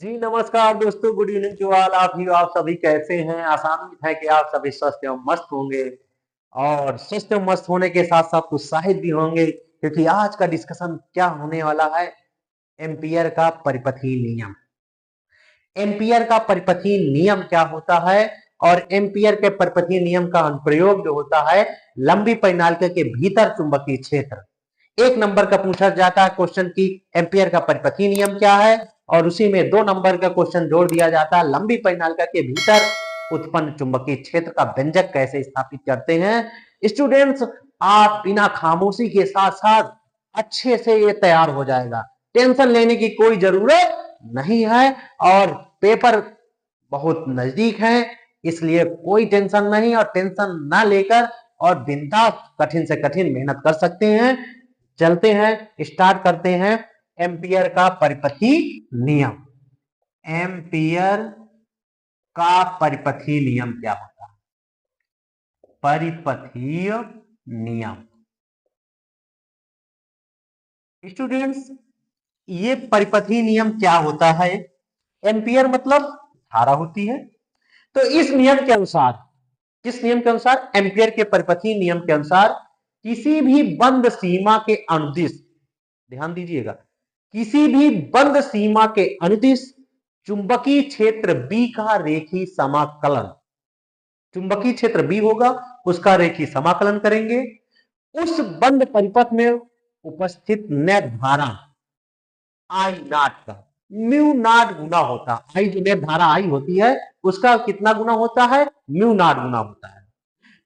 जी नमस्कार दोस्तों, good evening to all. आप सभी कैसे हैं? आशा है कि आप सभी स्वस्थ एवं मस्त होंगे और स्वस्थ एवं मस्त होने के साथ साथ उत्साहित भी होंगे, क्योंकि आज का डिस्कशन क्या होने वाला है। एम्पियर का परिपथीय नियम। एम्पियर का परिपथीय नियम क्या होता है और एम्पियर के परिपथीय नियम का अनुप्रयोग जो होता है लंबी परिनालिका के भीतर चुंबकीय क्षेत्र। एक नंबर का पूछा जाता है क्वेश्चन की एम्पियर का परिपथीय नियम क्या है, और उसी में 2 नंबर का क्वेश्चन जोड़ दिया जाता है लंबी परिनालिका के भीतर उत्पन्न चुंबकीय क्षेत्र का व्यंजक कैसे स्थापित करते हैं। स्टूडेंट्स, आप बिना खामोशी के साथ साथ अच्छे से ये तैयार हो जाएगा, टेंशन लेने की कोई जरूरत नहीं है। और पेपर बहुत नजदीक है, इसलिए कोई टेंशन नहीं, और टेंशन ना लेकर और बिंदास कठिन से कठिन मेहनत कर सकते हैं। चलते हैं, स्टार्ट करते हैं। एम्पियर का परिपथीय नियम। एम्पियर का परिपथीय नियम क्या होता है? परिपथीय नियम स्टूडेंट्स, ये परिपथीय नियम क्या होता है? एम्पियर मतलब धारा होती है। तो इस नियम के अनुसार, किस नियम के अनुसार? एम्पियर के परिपथीय नियम के अनुसार किसी भी बंद सीमा के अनुदिश, ध्यान दीजिएगा, किसी भी बंद सीमा के अनुदिश चुंबकीय क्षेत्र B का रेखीय समाकलन, चुंबकीय क्षेत्र B होगा उसका रेखीय समाकलन करेंगे। उस बंद परिपथ में उपस्थित नेट धारा आई नॉट का म्यू नॉट गुना होता है। आई जो नेट धारा आई होती है उसका कितना गुना होता है? म्यू नॉट गुना होता है।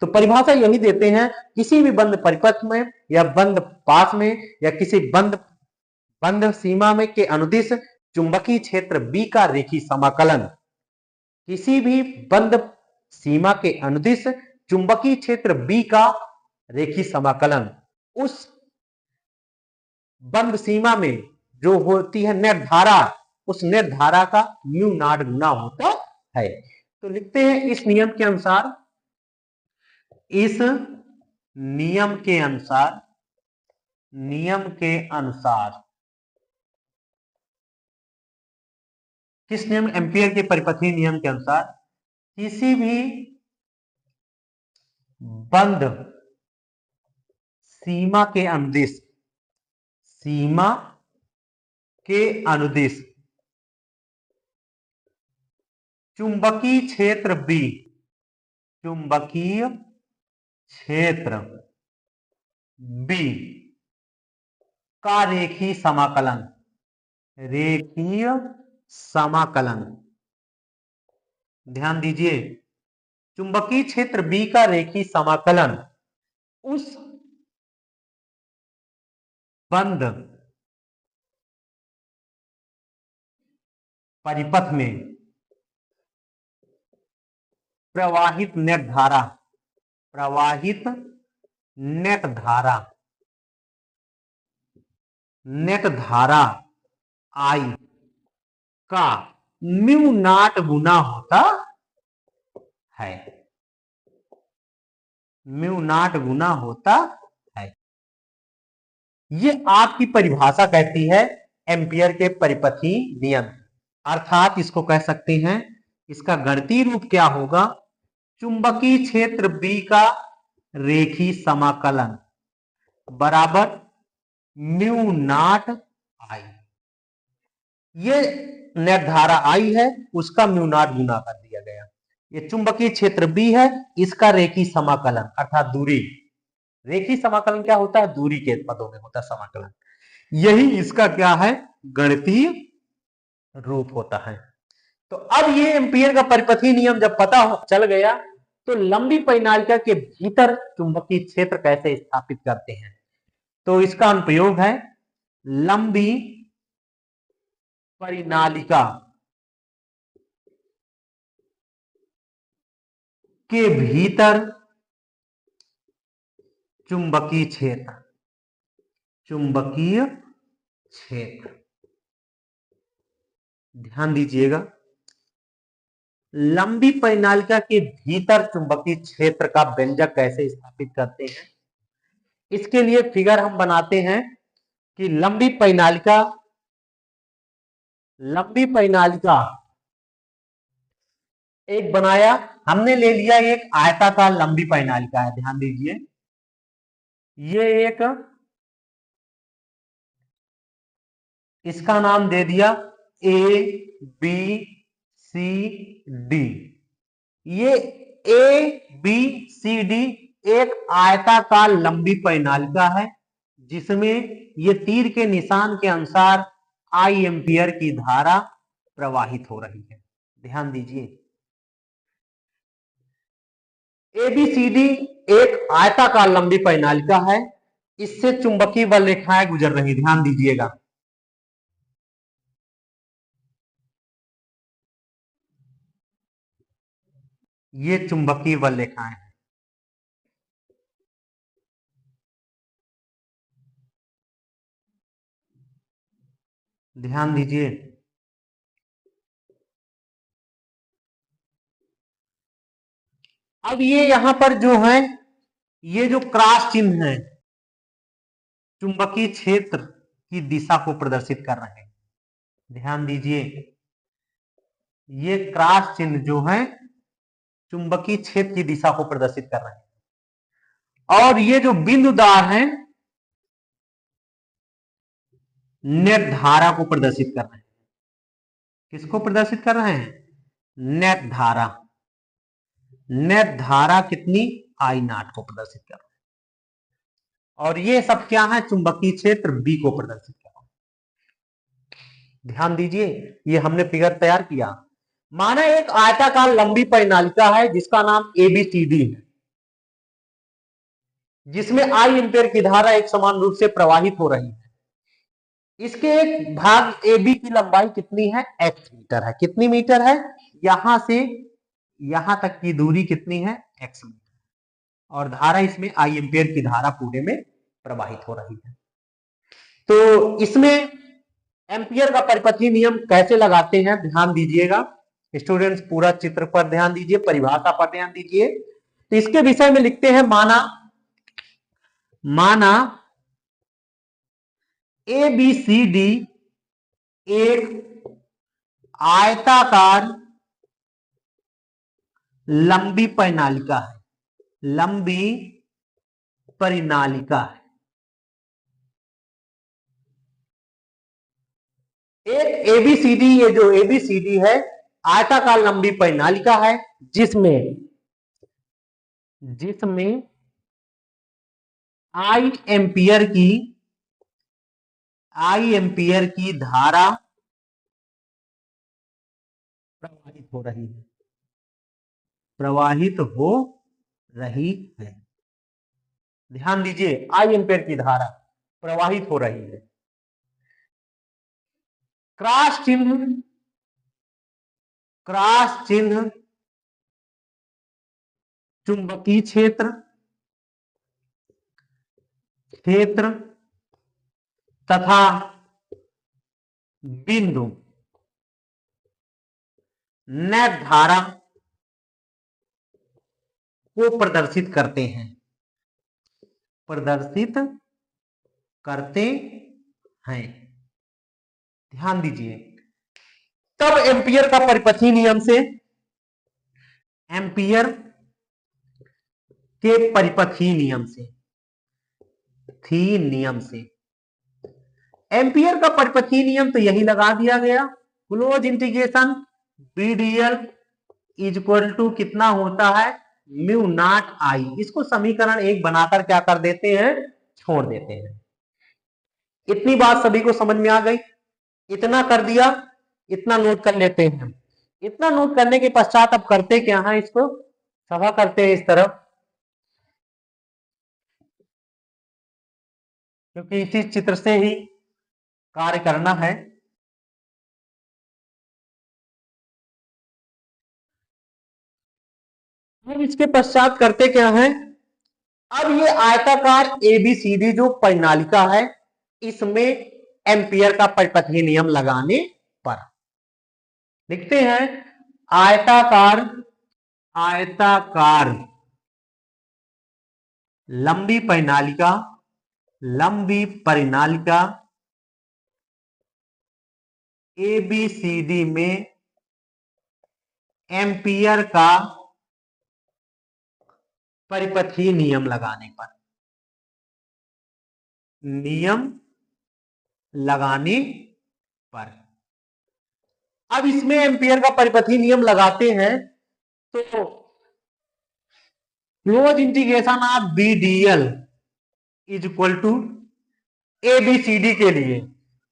तो परिभाषा यही देते हैं, किसी भी बंद परिपथ में या बंद पास में या किसी बंद बंद सीमा में के अनुदिश चुंबकीय क्षेत्र B का रेखीय समाकलन, किसी भी बंद सीमा के अनुदिश चुंबकीय क्षेत्र B का रेखीय समाकलन उस बंद सीमा में जो होती है नेट धारा, उस नेट धारा का म्यू नॉट गुना होता है। तो लिखते हैं इस नियम के अनुसार, इस नियम के अनुसार, नियम के अनुसार किस नियम? एम्पियर के परिपथीय नियम के अनुसार किसी भी बंद सीमा के अनुदिश, सीमा के अनुदिश चुंबकीय क्षेत्र B, चुंबकीय क्षेत्र B का रेखीय समाकलन, रेखीय समाकलन, ध्यान दीजिए, चुंबकीय क्षेत्र B का रेखीय समाकलन उस बंद परिपथ में प्रवाहित नेट धारा, प्रवाहित नेट धारा, नेट धारा आई का म्यू नॉट गुना होता है, म्यू नॉट गुना होता है। ये आपकी परिभाषा कहती है एम्पियर के परिपथीय नियम, अर्थात इसको कह सकते हैं, इसका गणितीय रूप क्या होगा? चुंबकीय क्षेत्र B का रेखीय समाकलन बराबर म्यू नॉट आई। ये नेट धारा आई है उसका म्यू नॉट गुना कर दिया गया। ये चुंबकीय क्षेत्र B है, इसका रेखीय समाकलन अर्थात दूरी। रेखीय समाकलन क्या होता है? दूरी के पदों में होता है समाकलन। यही इसका क्या है? गणितीय रूप होता है। तो अब ये एम्पियर का परिपथीय नियम जब पता चल गया, तो लंबी परिनालिका के भीतर चुंबकीय क्षेत्र कैसे स्थापित करते हैं, तो इसका अनुप्रयोग है लंबी परिनालिका के भीतर चुंबकीय क्षेत्र, चुंबकीय क्षेत्र, ध्यान दीजिएगा, लंबी परिनालिका के भीतर चुंबकीय क्षेत्र का व्यंजक कैसे स्थापित करते हैं। इसके लिए फिगर हम बनाते हैं कि लंबी परिनालिका, लंबी परिनालिका एक बनाया, हमने ले लिया एक आयताकार लंबी परिनालिका है, ध्यान दीजिए। ये एक, इसका नाम दे दिया ए बी सी डी। ये ए बी सी डी एक आयताकार लंबी परिनालिका है जिसमें ये तीर के निशान के अनुसार आई एम्पियर की धारा प्रवाहित हो रही है। ध्यान दीजिए, एबीसीडी एक आयताकार लंबी परिनालिका है, इससे चुंबकीय बल रेखाएं गुजर रही, ध्यान दीजिएगा। ये चुंबकीय बल रेखाएं हैं। ध्यान दीजिए, अब ये यहां पर जो है, ये जो क्रॉस चिन्ह है चुंबकीय क्षेत्र की दिशा को प्रदर्शित कर रहे हैं। ध्यान दीजिए, ये क्रॉस चिन्ह जो है चुंबकीय क्षेत्र की दिशा को प्रदर्शित कर रहे हैं, और ये जो बिंदुदार है नेट धारा को प्रदर्शित कर रहे हैं। किसको प्रदर्शित कर रहे हैं? नेट धारा। नेट धारा कितनी? आई नॉट को प्रदर्शित कर रहे हैं। और ये सब क्या है? चुंबकीय क्षेत्र बी को प्रदर्शित कर रहे हैं। ध्यान दीजिए, ये हमने फिगर तैयार किया। माना एक आयताकार लंबी परिनालिका है जिसका नाम एबीसीडी है, जिसमें आई एम्पियर की धारा एक समान रूप से प्रवाहित हो रही है। इसके एक भाग ए बी की लंबाई कितनी है? x मीटर है। कितनी मीटर है? यहां से यहां तक की दूरी कितनी है? x metre. और धारा इसमें आई एम्पियर की धारा पूरे में प्रवाहित हो रही है। तो इसमें एम्पियर का परिपथीय नियम कैसे लगाते हैं, ध्यान दीजिएगा स्टूडेंट्स, पूरा चित्र पर ध्यान दीजिए, परिभाषा पर ध्यान दीजिए। तो इसके विषय में लिखते हैं, माना ए बी सी डी एक आयताकार लंबी परिनालिका है, लंबी परिनालिका है। एक एबीसीडी, ये जो एबीसीडी है आयताकार लंबी परिनालिका है जिसमें आई एम्पियर की धारा प्रवाहित हो रही है, प्रवाहित हो रही है। ध्यान दीजिए, आई एम्पियर की धारा प्रवाहित हो रही है। क्रॉस चिन्ह चुंबकीय क्षेत्र तथा बिंदु नेट धारा को प्रदर्शित करते हैं, ध्यान दीजिए। तब एम्पियर का परिपथीय नियम से, एम्पियर के परिपथीय नियम से एम्पियर का परिपथीय नियम तो यही लगा दिया गया, close integration BDL is equal to कितना होता है? Mu naught I. इसको समीकरण 1 बनाकर क्या कर देते हैं? छोड़ देते हैं। इतनी बात सभी को समझ में आ गई? इतना कर दिया, इतना नोट कर लेते हैं। इतना नोट करने के पश्चात अब करते क्या है, इसको सभा करते हैं इस तरफ, क्योंकि इसी चित्र से ही कार्य करना है। अब इसके पश्चात करते क्या है, अब ये आयताकार एबीसीडी जो परिनालिका है इसमें एम्पियर का परिपथीय नियम लगाने पर लिखते हैं, आयताकार लंबी परिनालिका ए बी सी डी में एम्पियर का परिपथीय नियम लगाने पर, नियम लगाने पर। अब इसमें एम्पियर का परिपथीय नियम लगाते हैं तो close integration of B D L is equal to ABCD के लिए।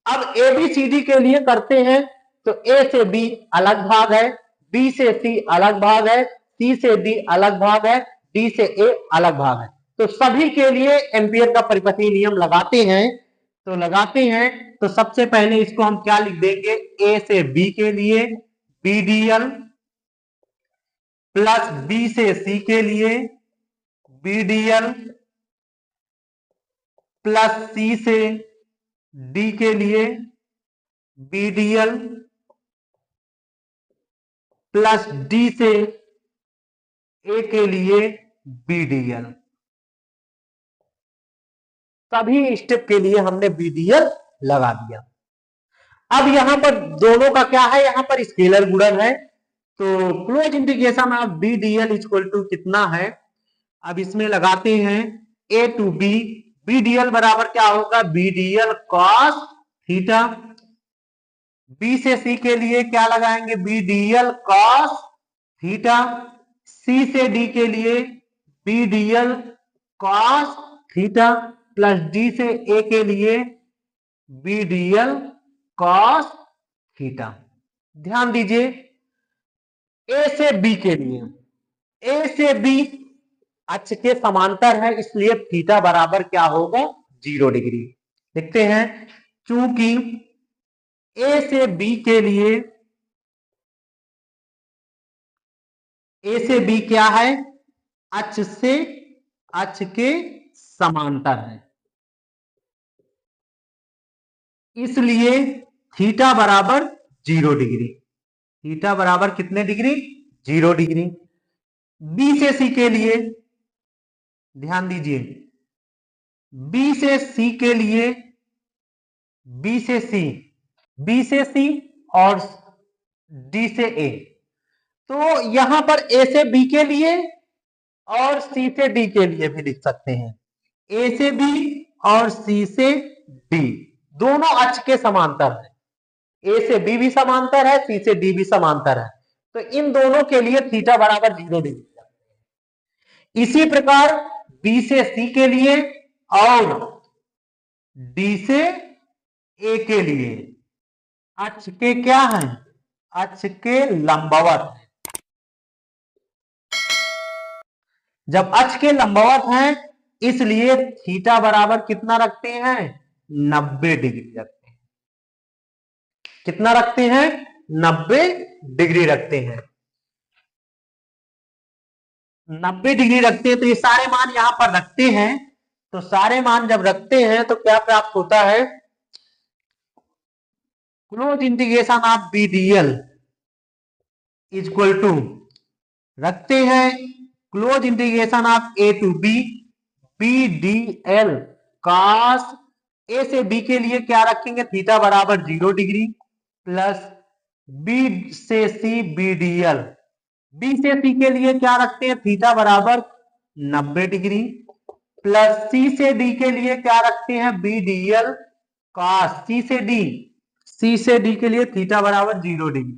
अब एबीसीडी के लिए करते हैं तो ए से बी अलग भाग है, बी से सी अलग भाग है, सी से डी अलग भाग है, डी से ए अलग भाग है। तो सभी के लिए एम्पियर का परिपथीय नियम लगाते हैं। तो सबसे पहले इसको हम क्या लिख देंगे, ए से बी के लिए B D L plus B से सी के लिए B D L plus C से डी के लिए B D L plus D से ए के लिए बी डी एल। सभी स्टेप के लिए हमने बी डी एल लगा दिया। अब यहां पर दोनों का क्या है, यहां पर स्केलर गुणन है, तो close integration of B D L equal to कितना है। अब इसमें लगाते हैं A to B, B D L बराबर क्या होगा, B D L cos theta. B से सी के लिए क्या लगाएंगे, B D L cos theta. C से डी के लिए B D L cos theta plus D से ए के लिए B D L cos theta. ध्यान दीजिए, ए से बी के लिए, ए से बी अक्ष के समांतर है, इसलिए थीटा बराबर क्या होगा, 0 डिग्री। लिखते हैं चूंकि ए से बी के लिए, ए से बी क्या है, अक्ष के समांतर है, इसलिए थीटा बराबर 0 डिग्री। थीटा बराबर कितने डिग्री, 0 डिग्री। बी से सी के लिए ध्यान दीजिए, बी से सी के लिए, बी से सी और डी से ए। तो यहां पर ए से बी के लिए और सी से डी के लिए भी लिख सकते हैं। ए से बी और सी से डी दोनों अक्ष के समांतर है, ए से बी भी समांतर है, सी से डी भी समांतर है, तो इन दोनों के लिए थीटा बराबर 0 डिग्री। इसी प्रकार बी से सी के लिए और डी से ए के लिए अक्ष के क्या है, अक्ष के लंबवत है। जब अक्ष के लंबवत हैं इसलिए थीटा बराबर कितना रखते हैं, 90 डिग्री रखते हैं। कितना रखते हैं, 90 डिग्री रखते हैं। 90 डिग्री रखते हैं तो ये सारे मान यहां पर रखते हैं। तो सारे मान जब रखते हैं तो क्या प्राप्त होता है, close integration of B D L equal to, रखते हैं close integration of A to B, B D L cos, A से बी के लिए क्या रखेंगे, थीटा बराबर 0 डिग्री प्लस बी से C B D L, B से सी के लिए क्या रखते हैं, थीटा बराबर 90 डिग्री प्लस सी से डी के लिए क्या रखते हैं, B D L cos, C से डी के लिए थीटा बराबर 0 degree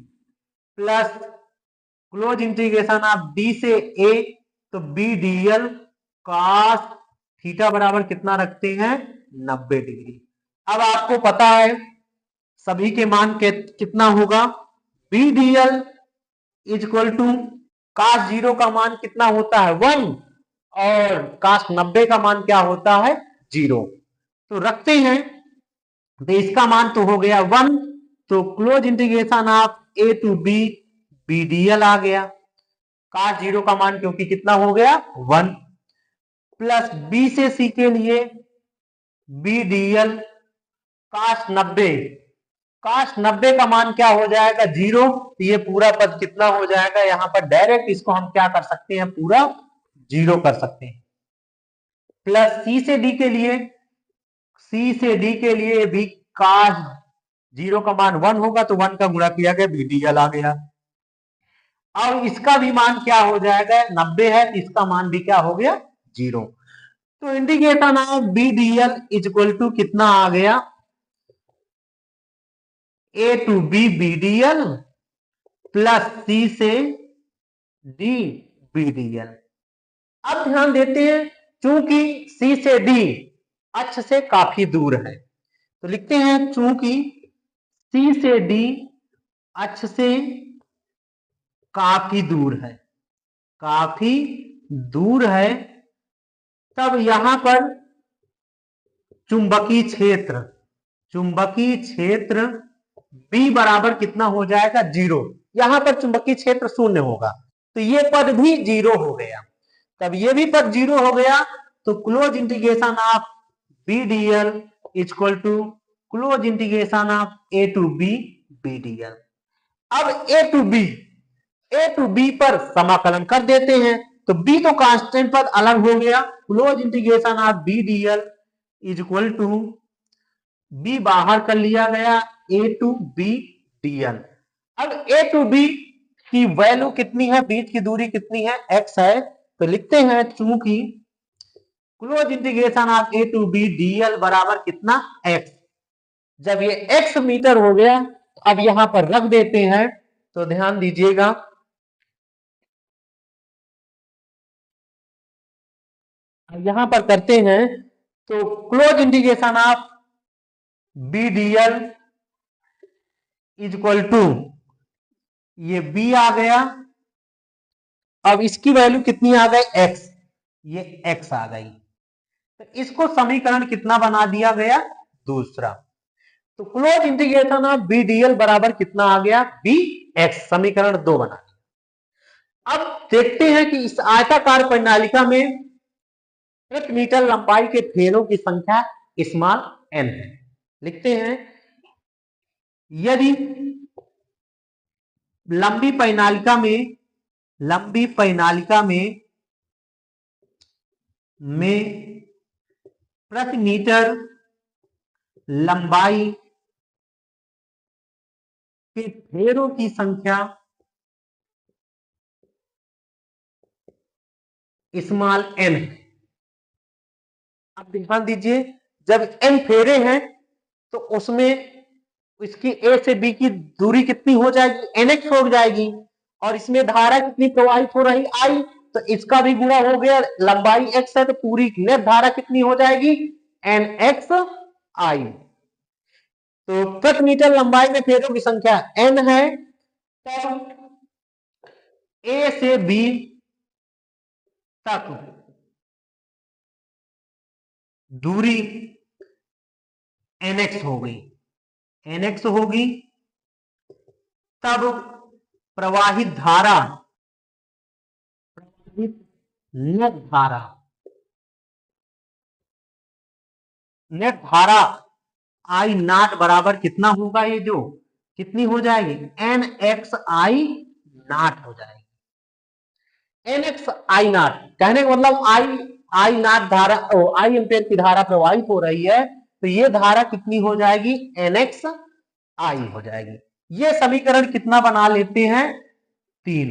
plus close integration of D से ए, तो B D L cos theta बराबर कितना रखते हैं, 90 डिग्री। अब आपको पता है सभी के मान के कितना होगा, B D L equal to cos 0 का मान कितना होता है, 1 और cos 90 का मान क्या होता है, 0। तो रखते हैं तो इसका मान तो हो गया 1, तो close integration of A to B B D L आ गया, cos 0 का मान क्योंकि कितना हो गया 1 प्लस बी से सी के लिए बी डी एल cos 90 का मान क्या हो जाएगा 0, तो ये पूरा पद कितना हो जाएगा, यहां पर डायरेक्ट इसको हम क्या कर सकते हैं, पूरा 0 कर सकते हैं। प्लस सी से डी के लिए भी cos 0 का मान 1 होगा तो 1 का गुणा किया गया, BDL आ गया। अब इसका भी मान क्या हो जाएगा, 90 है, इसका मान भी क्या हो गया, 0। तो indication of BDL is equal to कितना आ गया, A to B BDL plus C से D BDL। अब ध्यान देते हैं, चूंकि C से D अक्ष से काफी दूर है, तो लिखते हैं चूंकि C से D अक्ष से काफी दूर है, काफी दूर है, तब यहां पर चुंबकीय क्षेत्र, चुंबकीय क्षेत्र B बराबर कितना हो जाएगा, 0। यहां पर चुंबकीय क्षेत्र 0 होगा, तो ये पद भी 0 हो गया। तब ये भी पद 0 हो गया, तो close integration of BDL equal to close integration of A to B BDL। अब A to B पर समाकलन कर देते हैं, तो B तो कांस्टेंट पद अलग हो गया, close integration of BDL is equal to B बाहर कर लिया गया, A to B DL। अब A to B की वैल्यू कितनी है, बीच की दूरी कितनी है, x है, तो लिखते हैं चूंकि close integration of A to B DL बराबर कितना, x। जब ये x मीटर हो गया, अब यहां पर रख देते हैं, तो ध्यान दीजिएगा, यहां पर करते हैं, तो close integration of BDL is equal to ये B आ गया, अब इसकी वैल्यू कितनी आ गई, x, ये x आ गई, तो इसको समीकरण कितना बना दिया गया, दूसरा। तो क्लोज इंटीग्रेशन ऑफ BDL बराबर कितना आ गया, Bx, समीकरण 2 बना दिया। अब देखते हैं कि इस आयताकार प्रणालिका में 1 मीटर लंबाई के फेरों की संख्या स्मॉल n है। लिखते हैं, यदि लंबी प्रणालिका में प्रति मीटर लंबाई के फेरों की संख्या स्मॉल n है। अब ध्यान दीजिए, जब n फेरे हैं तो उसमें इसकी A से B की दूरी कितनी हो जाएगी, nx हो जाएगी, और इसमें धारा कितनी प्रवाहित हो रही, I, तो इसका भी गुणा हो गया, लंबाई x है तो पूरी नेट धारा कितनी हो जाएगी, nx I। तो प्रति मीटर लंबाई में फेरों की संख्या n है, तब A से B तक दूरी nx हो गई, nx होगी, तब प्रवाहित धारा, नेट धारा I नॉट बराबर कितना होगा, ये जो कितनी हो जाएगी, nx I नॉट हो जाएगी। nx I नॉट कहने का मतलब I नॉट धारा, I एम्पेयर की धारा प्रवाहित हो रही है, तो ये धारा कितनी हो जाएगी, nx I हो जाएगी। ये समीकरण कितना बना लेते हैं, 3।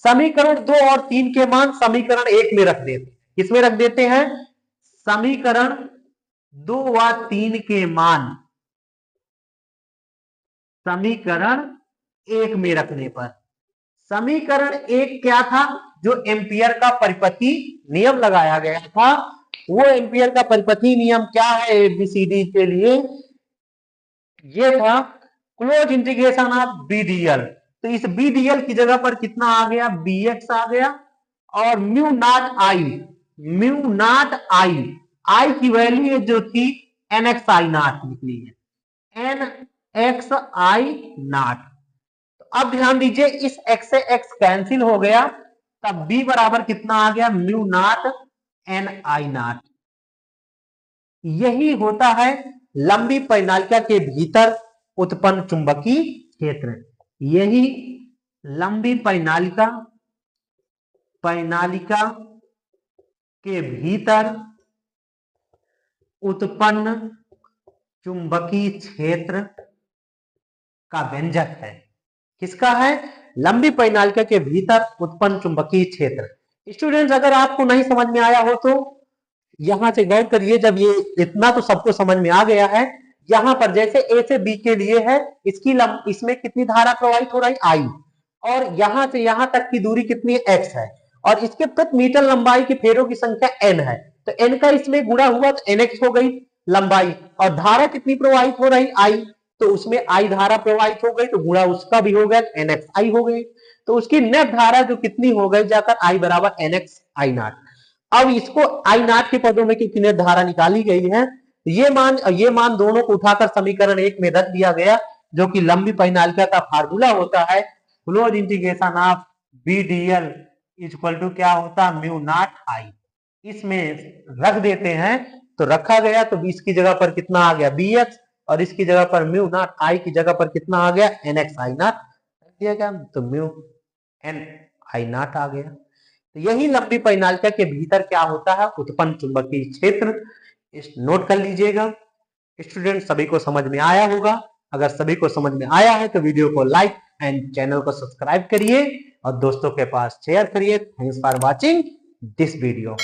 समीकरण 2 और 3 के मान समीकरण 1 में रख देते हैं, किसमें रख देते हैं, समीकरण 2 व 3 के मान समीकरण 1 में रखने पर, समीकरण 1 क्या था, जो एम्पियर का परिपथी नियम लगाया गया था, वो एम्पियर का परिपथी नियम क्या है एबीसीडी के लिए, ये था क्लोज इंटीग्रेशन ऑफ BDL। तो इस BDL की जगह पर कितना आ गया, Bx आ गया, और म्यू नॉट I की वैल्यू जो थी nx I नॉट निकली है, nx I नॉट। तो अब ध्यान दीजिए, इस x से x कैंसिल हो गया, तब B बराबर कितना आ गया, mu naught n I not. यही होता है लंबी परिनालिका के भीतर उत्पन्न चुंबकीय क्षेत्र। यही लंबी परिनालिका के भीतर उत्पन्न चुंबकीय क्षेत्र का व्यंजक है। किसका है? लंबी परिनालिका के भीतर उत्पन्न चुंबकीय क्षेत्र। स्टूडेंट्स, अगर आपको नहीं समझ में आया हो तो यहां से गौर करिए। जब ये इतना तो सबको समझ में आ गया है, यहां पर जैसे ए से बी के लिए है, इसमें कितनी धारा प्रवाहित हो रही? आई। और यहां से यहां तक की दूरी कितनी? एक्स है। और इसके प्रति मीटर लंबाई के फेरों की संख्या एन है, तो एन का इसमें गुणा हुआ तो एनएक्स हो गई लंबाई। और धारा कितनी प्रवाहित हो रही? आई। तो उसमें आई धारा प्रवाहित हो गई, तो गुणा उसका भी हो गया, एनएक्स आई हो गई। तो उसकी नेट धारा जो कितनी हो गई जाकर? आई बराबर एनएक्स आई नॉट। अब इसको आई नॉट के पदों में कितनी नेट धारा निकाली गई है, ये मान दोनों को उठाकर समीकरण 1 में रख दिया गया, जो कि लंबी परिनालिका का फार्मूला होता है close integration of B D L equal to क्या होता है? Mu naught I. इसमें रख देते हैं तो रखा गया, तो इसकी जगह पर कितना आ गया? B X. और इसकी जगह पर म्यू नॉट आई की जगह पर कितना आ गया? एन एक्स आई नॉट दिया गया, तो म्यू एन आई नॉट आ गया। तो यही लंबी परिनालिका के भीतर क्या होता है? उत्पन्न चुंबकीय क्षेत्र। इस नोट कर लीजिएगा। स्टूडेंट, सभी को समझ में आया होगा। अगर सभी को समझ में आया है तो वीडियो को लाइक एंड चैनल को सब्सक्राइब करिए और दोस्तों के पास शेयर करिए। Thanks for watching this video.